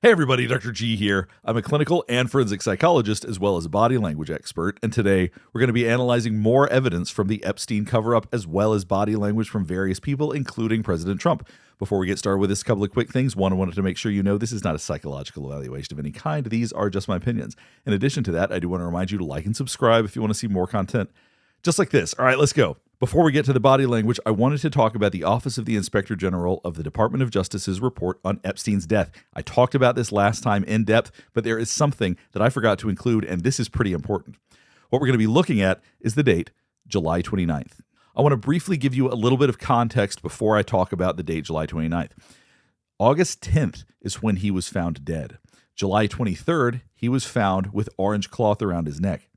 Hey everybody, Dr. G here. I'm a clinical and forensic psychologist as well as a body language expert, and today we're going to be analyzing more evidence from the Epstein cover-up as well as body language from various people, including President Trump. Before we get started with this, a couple of quick things. One, I wanted to make sure you know this is not a psychological evaluation of any kind. These are just my opinions. In addition to that, I do want to remind you to like and subscribe if you want to see more content just like this. All right, let's go. Before we get to the body language, I wanted to talk about the Office of the Inspector General of the Department of Justice's report on Epstein's death. I talked about this last time in depth, but there is something that I forgot to include, and this is pretty important. What we're going to be looking at is the date, July 29th. I want to briefly give you a little bit of context before I talk about the date, July 29th. August 10th is when he was found dead. July 23rd, he was found with orange cloth around his neck.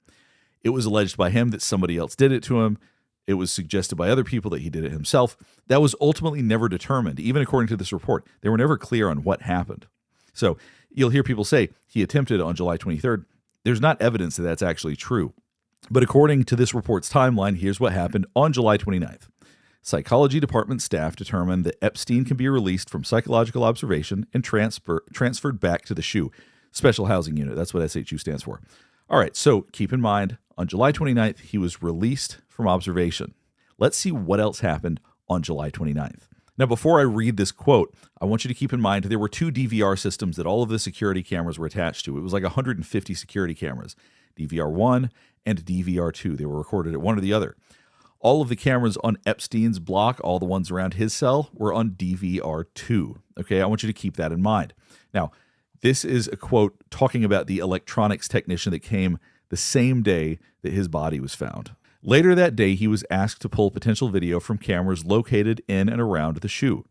It was alleged by him that somebody else did it to him. It was suggested by other people that he did it himself. That was ultimately never determined. Even according to this report, they were never clear on what happened. So you'll hear people say he attempted on July 23rd. There's not evidence that that's actually true. But according to this report's timeline, here's what happened on July 29th. Psychology department staff determined that Epstein can be released from psychological observation and transferred back to the SHU, Special Housing Unit. That's what SHU stands for. All right, so keep in mind, on July 29th, he was released from observation. Let's see what else happened on July 29th. Now, before I read this quote, I want you to keep in mind there were two DVR systems that all of the security cameras were attached to. It was like 150 security cameras, DVR1 and DVR2. They were recorded at one or the other. All of the cameras on Epstein's block, all the ones around his cell, were on DVR2. Okay, I want you to keep that in mind. Now, this is a quote talking about the electronics technician that came the same day that his body was found. Later that day, he was asked to pull potential video from cameras located in and around the SHU.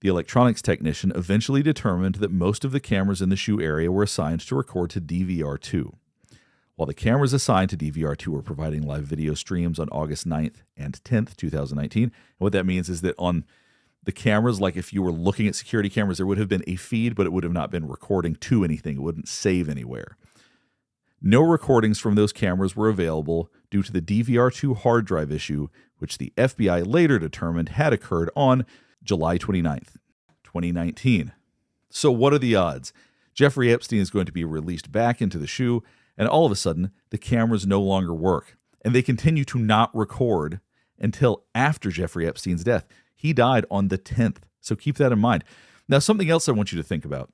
The electronics technician eventually determined that most of the cameras in the SHU area were assigned to record to DVR2. While the cameras assigned to DVR2 were providing live video streams on August 9th and 10th, 2019. And what that means is that on the cameras, like if you were looking at security cameras, there would have been a feed, but it would have not been recording to anything. It wouldn't save anywhere. No recordings from those cameras were available due to the DVR2 hard drive issue, which the FBI later determined had occurred on July 29th, 2019. So what are the odds? Jeffrey Epstein is going to be released back into the SHU, and all of a sudden, the cameras no longer work, and they continue to not record until after Jeffrey Epstein's death. He died on the 10th, so keep that in mind. Now, something else I want you to think about,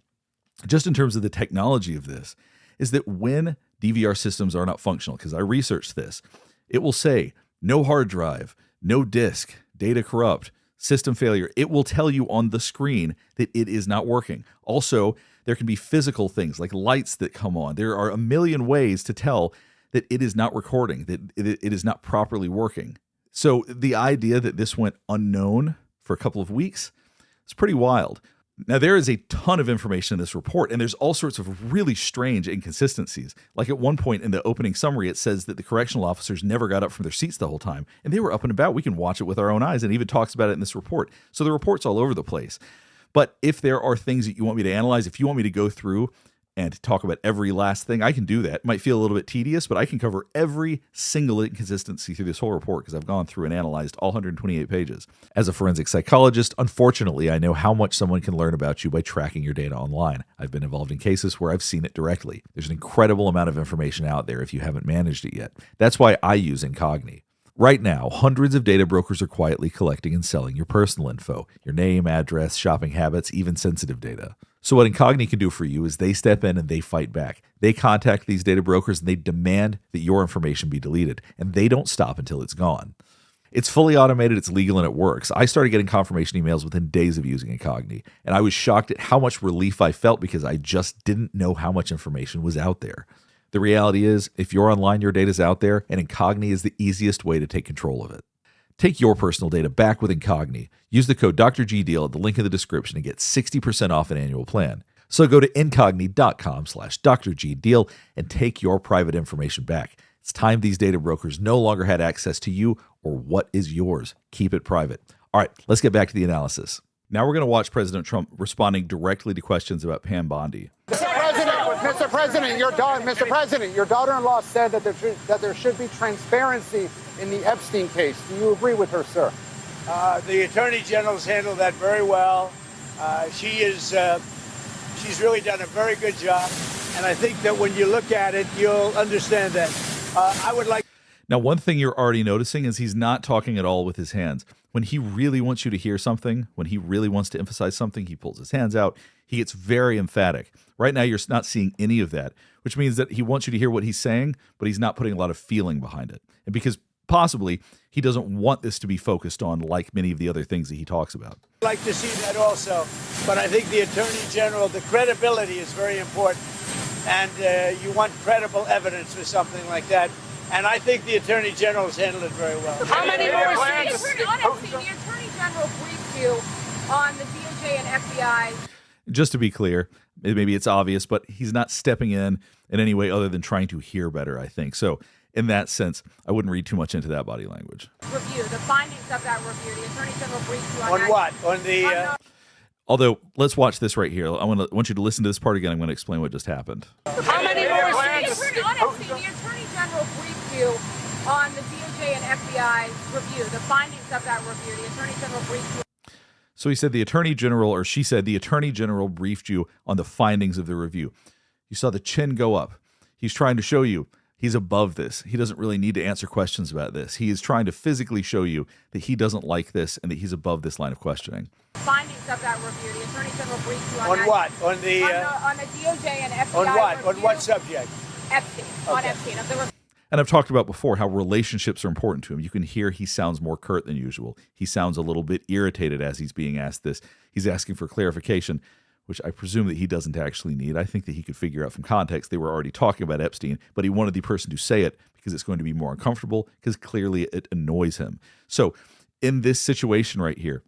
just in terms of the technology of this, is that when DVR systems are not functional, because I researched this, it will say no hard drive, no disk, data corrupt, system failure. It will tell you on the screen that it is not working. Also, there can be physical things like lights that come on. There are a million ways to tell that it is not recording, that it is not properly working. So the idea that this went unknown for a couple of weeks is pretty wild. Now, there is a ton of information in this report, and there's all sorts of really strange inconsistencies. Like at one point in the opening summary, it says that the correctional officers never got up from their seats the whole time, and they were up and about. We can watch it with our own eyes, and it even talks about it in this report. So the report's all over the place. But if there are things that you want me to analyze, if you want me to go through and talk about every last thing, I can do that. It might feel a little bit tedious, but I can cover every single inconsistency through this whole report because I've gone through and analyzed all 128 pages. As a forensic psychologist, unfortunately, I know how much someone can learn about you by tracking your data online. I've been involved in cases where I've seen it directly. There's an incredible amount of information out there if you haven't managed it yet. That's why I use Incogni. Right now, hundreds of data brokers are quietly collecting and selling your personal info, your name, address, shopping habits, even sensitive data. So what Incogni can do for you is they step in and they fight back. They contact these data brokers and they demand that your information be deleted, and they don't stop until it's gone. It's fully automated, it's legal, and it works. I started getting confirmation emails within days of using Incogni, and I was shocked at how much relief I felt because I just didn't know how much information was out there. The reality is, if you're online, your data's out there, and Incogni is the easiest way to take control of it. Take your personal data back with Incogni. Use the code DrGDeal at the link in the description and get 60% off an annual plan. So go to incogni.com/DrGDeal and take your private information back. It's time these data brokers no longer had access to you or what is yours. Keep it private. All right, let's get back to the analysis. Now we're going to watch President Trump responding directly to questions about Pam Bondi. Mr. President, your daughter-in-law said that there should be transparency in the Epstein case. Do you agree with her, sir? The Attorney General's handled that very well. She she's really done a very good job. And I think that when you look at it, you'll understand that. I would like. Now, one thing you're already noticing is he's not talking at all with his hands. When he really wants you to hear something, when he really wants to emphasize something, he pulls his hands out. He gets very emphatic. Right now, you're not seeing any of that, which means that he wants you to hear what he's saying, but he's not putting a lot of feeling behind it. And because possibly he doesn't want this to be focused on like many of the other things that he talks about. I'd like to see that also. But I think the Attorney General, the credibility is very important. And you want credible evidence for something like that. And I think the Attorney General has handled it very well. How many more states? Honestly, the Attorney General briefed you on the DOJ and FBI. Just to be clear, maybe it's obvious, but he's not stepping in any way other than trying to hear better, I think. So in that sense, I wouldn't read too much into that body language. Review, the findings of that review. The Attorney General briefed you on that. What? On the... Although, let's watch this right here. I want you to listen to this part again. I'm going to explain what just happened. How many more states? Honestly, the Attorney General briefed you on the DOJ and FBI review, the findings of that review. The Attorney General briefed you. So he said the Attorney General, or she said the Attorney General briefed you on the findings of the review. You saw the chin go up. He's trying to show you he's above this. He doesn't really need to answer questions about this. He is trying to physically show you that he doesn't like this and that he's above this line of questioning. Findings of that review. The Attorney General briefed you on that. What? On the DOJ and FBI on what? review. On what subject? Epstein. Okay. On Epstein. Of the And I've talked about before how relationships are important to him. You can hear he sounds more curt than usual. He sounds a little bit irritated as he's being asked this. He's asking for clarification, which I presume that he doesn't actually need. I think that he could figure out from context they were already talking about Epstein, but he wanted the person to say it because it's going to be more uncomfortable, because clearly it annoys him. So in this situation right here,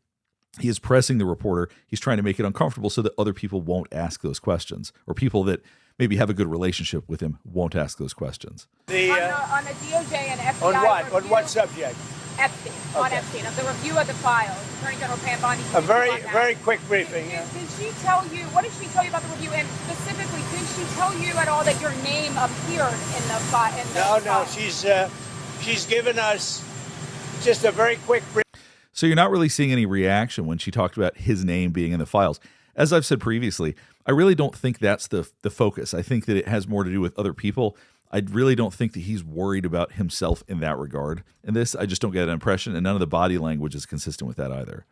he is pressing the reporter. He's trying to make it uncomfortable so that other people won't ask those questions, or people that maybe have a good relationship with him won't ask those questions. on the DOJ and FBI on what? review. On what subject? Epstein. Okay. On Epstein. Of the review of the files. Attorney General Pam Bondi. A very quick briefing. Did she tell you, what did she tell you about the review? And specifically, did she tell you at all that your name appeared in the file? No. She's given us just a very quick briefing. So you're not really seeing any reaction when she talked about his name being in the files. As I've said previously, I really don't think that's the focus. I think that it has more to do with other people. I really don't think that he's worried about himself in that regard. And this, I just don't get that impression, and none of the body language is consistent with that either.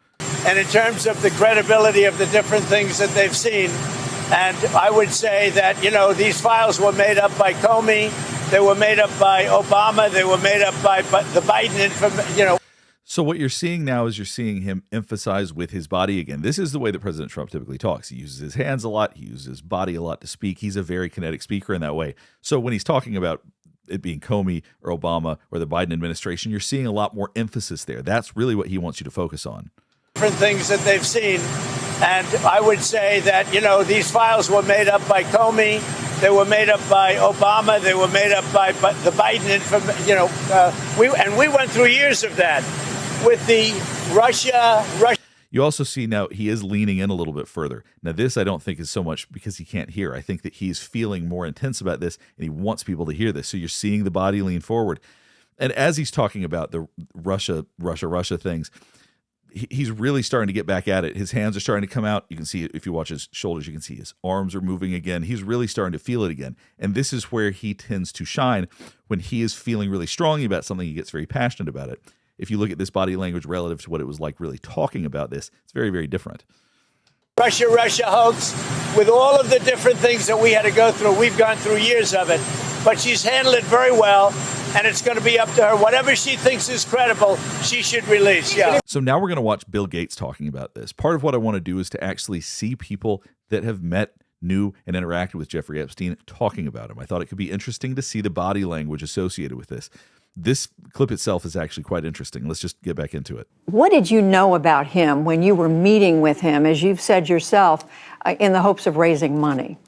And in terms of the credibility of the different things that they've seen, and I would say that, these files were made up by Comey, they were made up by Obama, they were made up by the Biden, So what you're seeing now is you're seeing him emphasize with his body again. This is the way that President Trump typically talks. He uses his hands a lot. He uses his body a lot to speak. He's a very kinetic speaker in that way. So when he's talking about it being Comey or Obama or the Biden administration, you're seeing a lot more emphasis there. That's really what he wants you to focus on. Different things that they've seen. And I would say that, these files were made up by Comey. They were made up by Obama. They were made up by the Biden, we went through years of that. With the Russia. You also see now he is leaning in a little bit further. Now, this I don't think is so much because he can't hear. I think that he's feeling more intense about this, and he wants people to hear this. So you're seeing the body lean forward. And as he's talking about the Russia things, he's really starting to get back at it. His hands are starting to come out. You can see it if you watch his shoulders. You can see his arms are moving again. He's really starting to feel it again. And this is where he tends to shine. When he is feeling really strongly about something, he gets very passionate about it. If you look at this body language relative to what it was like really talking about this, it's very, very different. Russia hoax, with all of the different things that we had to go through. We've gone through years of it, but she's handled it very well, and it's going to be up to her. Whatever she thinks is credible, she should release. Yeah. So now we're going to watch Bill Gates talking about this. Part of what I want to do is to actually see people that have met, knew, and interacted with Jeffrey Epstein talking about him. I thought it could be interesting to see the body language associated with this. This clip itself is actually quite interesting. Let's just get back into it. What did you know about him when you were meeting with him, as you've said yourself, in the hopes of raising money?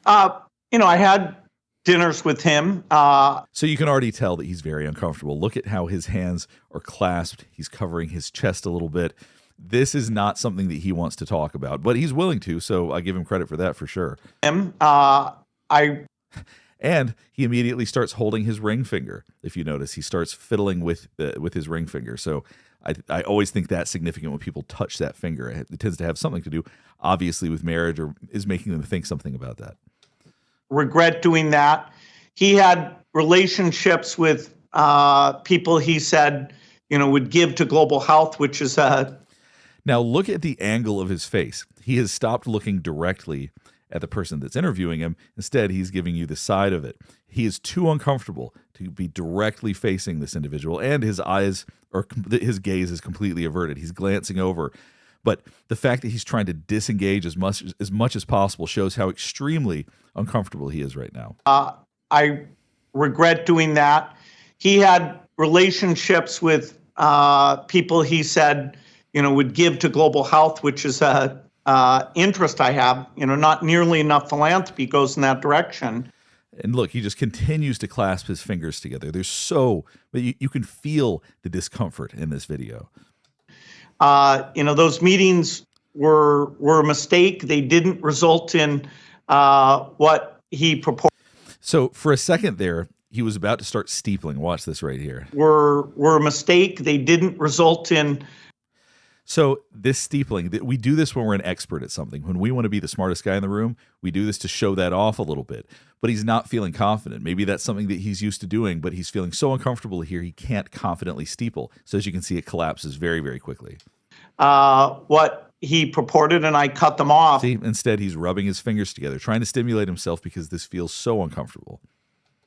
I had dinners with him. So you can already tell that he's very uncomfortable. Look at how his hands are clasped. He's covering his chest a little bit. This is not something that he wants to talk about, but he's willing to, so I give him credit for that for sure. And he immediately starts holding his ring finger. If you notice, he starts fiddling with his ring finger. So I always think that's significant when people touch that finger. It tends to have something to do, obviously, with marriage, or is making them think something about that. Regret doing that. He had relationships with people he said, would give to global health, which is a. Now look at the angle of his face. He has stopped looking directly at the person that's interviewing him. Instead, he's giving you the side of it. He is too uncomfortable to be directly facing this individual, and his eyes or his gaze is completely averted. He's glancing over. But the fact that he's trying to disengage as much as possible shows how extremely uncomfortable he is right now. I regret doing that. He had relationships with people he said, would give to global health, which is a interest I have. Not nearly enough philanthropy goes in that direction. And look, he just continues to clasp his fingers together. But you can feel the discomfort in this video. Those meetings were a mistake. They didn't result in what he purported. So for a second there, he was about to start steepling. Watch this right here. Were a mistake. They didn't result in. So this steepling, we do this when we're an expert at something. When we want to be the smartest guy in the room, we do this to show that off a little bit. But he's not feeling confident. Maybe that's something that he's used to doing, but he's feeling so uncomfortable here he can't confidently steeple. So as you can see, it collapses very, very quickly. What he purported, and I cut them off. See, instead he's rubbing his fingers together, trying to stimulate himself because this feels so uncomfortable.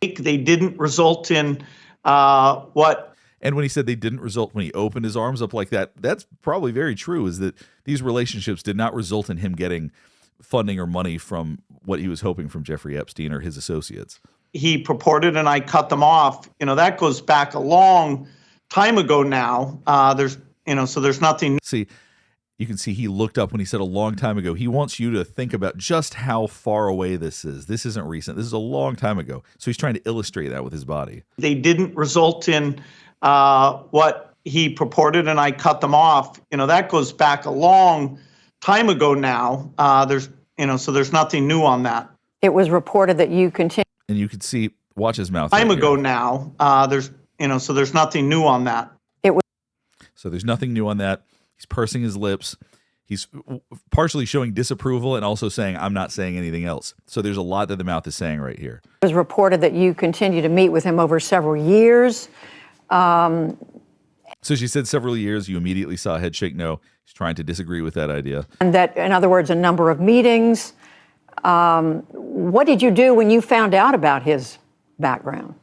They didn't result in what. And when he said they didn't result when he opened his arms up like that, that's probably very true, is that these relationships did not result in him getting funding or money from what he was hoping from Jeffrey Epstein or his associates. He purported, and I cut them off. That goes back a long time ago now. So there's nothing. See, you can see he looked up when he said a long time ago. He wants you to think about just how far away this is. This isn't recent. This is a long time ago. So he's trying to illustrate that with his body. They didn't result in what he purported, and I cut them off. That goes back a long time ago now. So there's nothing new on that. It was reported that you continue. And you could see, watch his mouth. Time ago now. So there's nothing new on that. So there's nothing new on that. He's pursing his lips. He's partially showing disapproval and also saying, I'm not saying anything else. So there's a lot that the mouth is saying right here. It was reported that you continue to meet with him over several years. So she said several years. You immediately saw a head shake no. He's trying to disagree with that idea. And that, in other words, a number of meetings. What did you do when you found out about his background?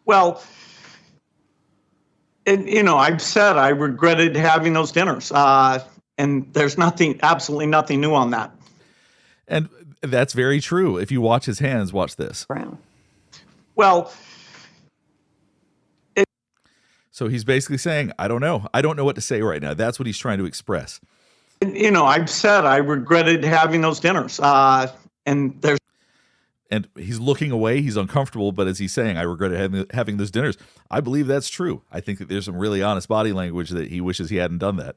Well, and, I've said I regretted having those dinners. And there's absolutely nothing new on that. And that's very true. If you watch his hands, watch this. Well, so he's basically saying, I don't know. I don't know what to say right now. That's what he's trying to express. And, I've said I regretted having those dinners. And he's looking away. He's uncomfortable. But as he's saying, I regretted having those dinners. I believe that's true. I think that there's some really honest body language that he wishes he hadn't done that.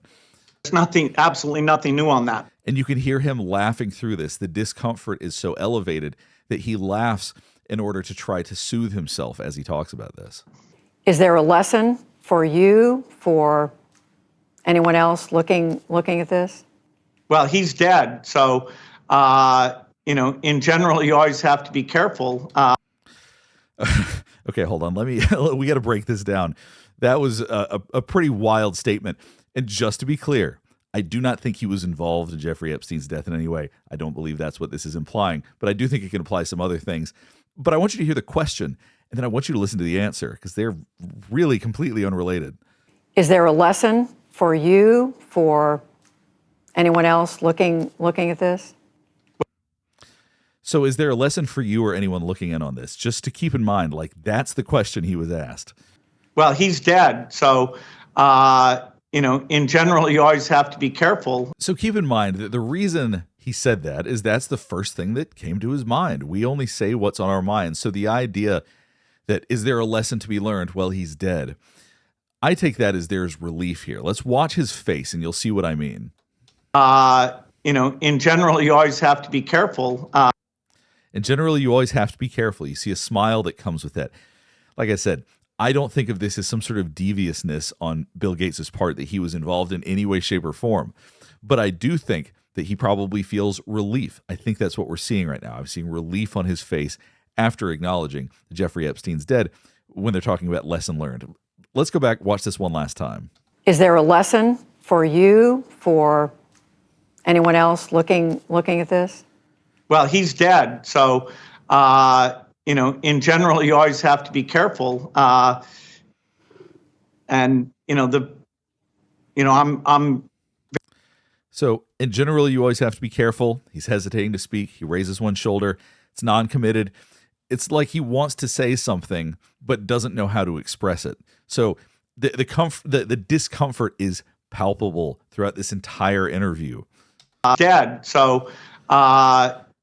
There's absolutely nothing new on that. And you can hear him laughing through this. The discomfort is so elevated that he laughs in order to try to soothe himself as he talks about this. Is there a lesson for you, for anyone else looking at this? Well, he's dead. So, in general, you always have to be careful. Okay, hold on. We got to break this down. That was a pretty wild statement. And just to be clear, I do not think he was involved in Jeffrey Epstein's death in any way. I don't believe that's what this is implying, but I do think it can apply some other things. But I want you to hear the question, and then I want you to listen to the answer, because they're really completely unrelated. Is there a lesson for you, for anyone else looking at this? So is there a lesson for you or anyone looking in on this? Just to keep in mind, that's the question he was asked. Well, he's dead. So, in general, you always have to be careful. So keep in mind that the reason he said that is that's the first thing that came to his mind. We only say what's on our minds. So the idea that, is there a lesson to be learned? Well, he's dead. I take that as there's relief here. Let's watch his face and you'll see what I mean. In general, you always have to be careful. In general, you always have to be careful. You see a smile that comes with that. Like I said, I don't think of this as some sort of deviousness on Bill Gates' part that he was involved in any way, shape, or form. But I do think that he probably feels relief. I think that's what we're seeing right now. I'm seeing relief on his face after acknowledging that Jeffrey Epstein's dead when they're talking about lesson learned. Let's go back, watch this one last time. Is there a lesson for you, for anyone else looking at this? Well, he's dead. So, in general, you always have to be careful. So, in general, you always have to be careful. He's hesitating to speak. He raises one shoulder. It's non-committed. It's like he wants to say something, but doesn't know how to express it. So, the discomfort is palpable throughout this entire interview. Dead. So,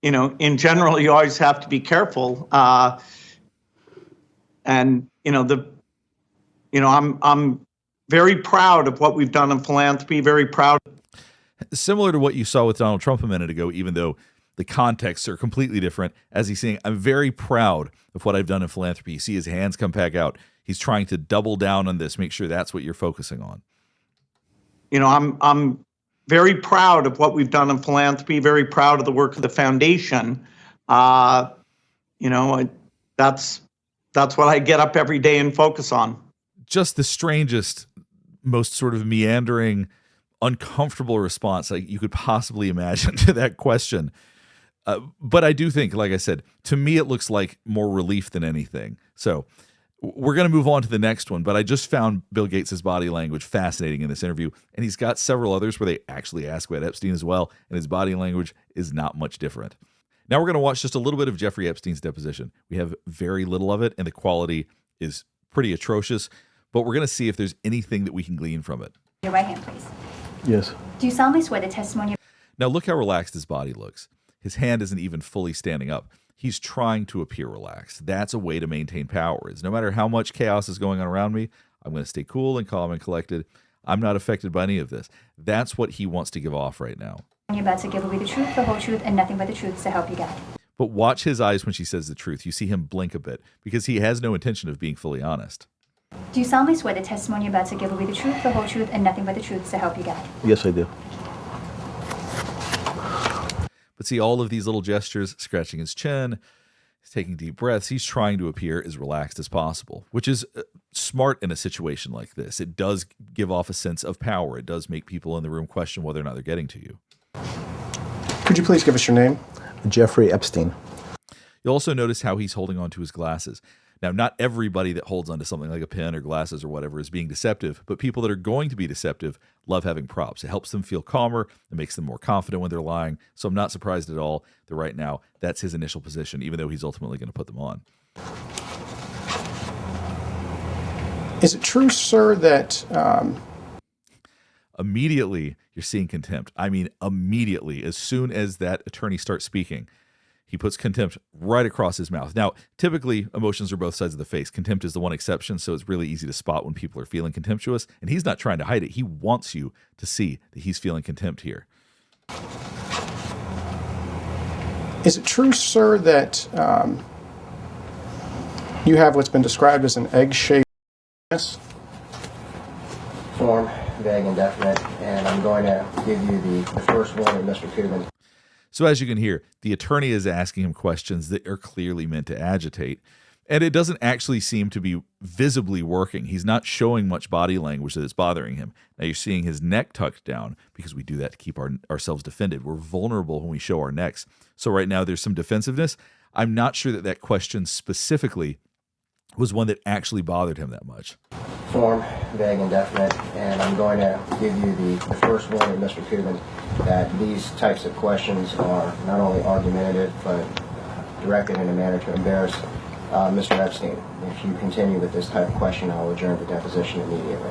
in general, you always have to be careful. I'm very proud of what we've done in philanthropy. Very proud. Similar to what you saw with Donald Trump a minute ago, even though the contexts are completely different. As he's saying, I'm very proud of what I've done in philanthropy. You see his hands come back out. He's trying to double down on this, make sure that's what you're focusing on. I'm very proud of what we've done in philanthropy, very proud of the work of the foundation. That's what I get up every day and focus on. Just the strangest, most sort of meandering, uncomfortable response you could possibly imagine to that question. But I do think, like I said, to me, it looks like more relief than anything. So we're going to move on to the next one, but I just found Bill Gates' body language fascinating in this interview, and he's got several others where they actually ask about Epstein as well, and his body language is not much different. Now we're going to watch just a little bit of Jeffrey Epstein's deposition. We have very little of it, and the quality is pretty atrocious, but we're going to see if there's anything that we can glean from it. Your right hand, please. Yes. Do you solemnly swear the testimony? Now look how relaxed his body looks. His hand isn't even fully standing up. He's trying to appear relaxed. That's a way to maintain power. Is no matter how much chaos is going on around me, I'm going to stay cool and calm and collected. I'm not affected by any of this. That's what he wants to give off right now. You're about to give away the truth, the whole truth, and nothing but the truth to help you God. But watch his eyes when she says the truth. You see him blink a bit because he has no intention of being fully honest. Do you solemnly swear the testimony you're about to give away the truth, the whole truth, and nothing but the truth to help you God? Yes, I do. But see all of these little gestures, scratching his chin, he's taking deep breaths. He's trying to appear as relaxed as possible, which is smart in a situation like this. It does give off a sense of power. It does make people in the room question whether or not they're getting to you. Could you please give us your name? Jeffrey Epstein. You'll also notice how he's holding on to his glasses. Now, not everybody that holds onto something like a pen or glasses or whatever is being deceptive, but people that are going to be deceptive love having props. It helps them feel calmer. It makes them more confident when they're lying. So I'm not surprised at all that right now that's his initial position, even though he's ultimately going to put them on. Is it true, sir, that... Immediately, you're seeing contempt. I mean, immediately, as soon as that attorney starts speaking, he puts contempt right across his mouth. Now, typically, emotions are both sides of the face. Contempt is the one exception, so it's really easy to spot when people are feeling contemptuous, and he's not trying to hide it. He wants you to see that he's feeling contempt here. Is it true, sir, that you have what's been described as an egg-shaped penis? Form, vague, indefinite, and I'm going to give you the first one of Mr. Cuban. So as you can hear, the attorney is asking him questions that are clearly meant to agitate, and it doesn't actually seem to be visibly working. He's not showing much body language that is bothering him. Now you're seeing his neck tucked down because we do that to keep ourselves defended. We're vulnerable when we show our necks. So right now there's some defensiveness. I'm not sure that question specifically was one that actually bothered him that much. Form, vague, indefinite, and I'm going to give you the first one of Mr. Cuban, that these types of questions are not only argumentative, but directed in a manner to embarrass Mr. Epstein. If you continue with this type of question, I'll adjourn the deposition immediately.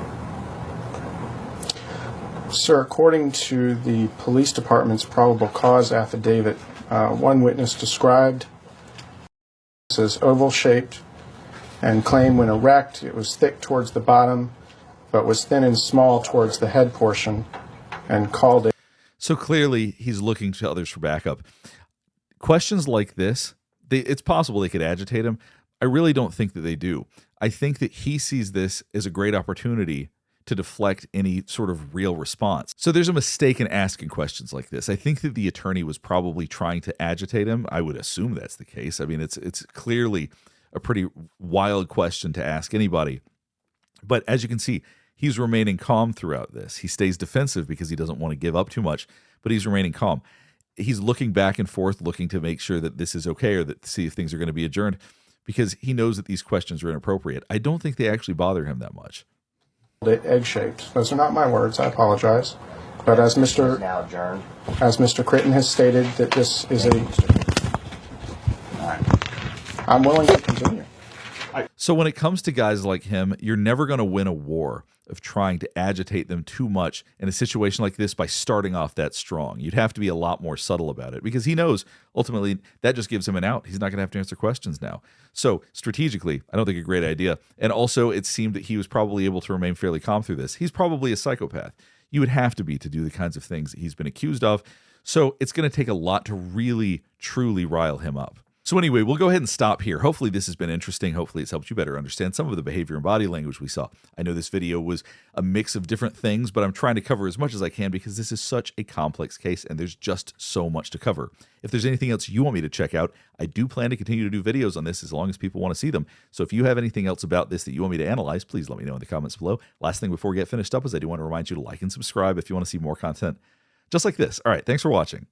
Sir, according to the police department's probable cause affidavit, one witness described it as oval-shaped and claimed when erect it was thick towards the bottom but was thin and small towards the head portion, and called it. So clearly he's looking to others for backup. Questions like this, it's possible they could agitate him. I really don't think that they do. I think that he sees this as a great opportunity to deflect any sort of real response. So there's a mistake in asking questions like this. I think that the attorney was probably trying to agitate him. I would assume that's the case. I mean, it's clearly a pretty wild question to ask anybody. But as you can see, he's remaining calm throughout this. He stays defensive because he doesn't want to give up too much, but he's remaining calm. He's looking back and forth, looking to make sure that this is okay or that see if things are going to be adjourned, because he knows that these questions are inappropriate. I don't think they actually bother him that much. Egg-shaped. Those are not my words. I apologize. But as Mr. Critton has stated, that this is I'm willing to continue. So when it comes to guys like him, you're never going to win a war of trying to agitate them too much in a situation like this by starting off that strong. You'd have to be a lot more subtle about it, because he knows ultimately that just gives him an out. He's not going to have to answer questions now. So strategically, I don't think a great idea. And also, it seemed that he was probably able to remain fairly calm through this. He's probably a psychopath. You would have to be to do the kinds of things that he's been accused of. So it's going to take a lot to really, truly rile him up. So anyway, we'll go ahead and stop here. Hopefully this has been interesting. Hopefully it's helped you better understand some of the behavior and body language we saw. I know this video was a mix of different things, but I'm trying to cover as much as I can because this is such a complex case and there's just so much to cover. If there's anything else you want me to check out, I do plan to continue to do videos on this as long as people want to see them. So if you have anything else about this that you want me to analyze, please let me know in the comments below. Last thing before we get finished up is I do want to remind you to like and subscribe if you want to see more content just like this. All right, thanks for watching.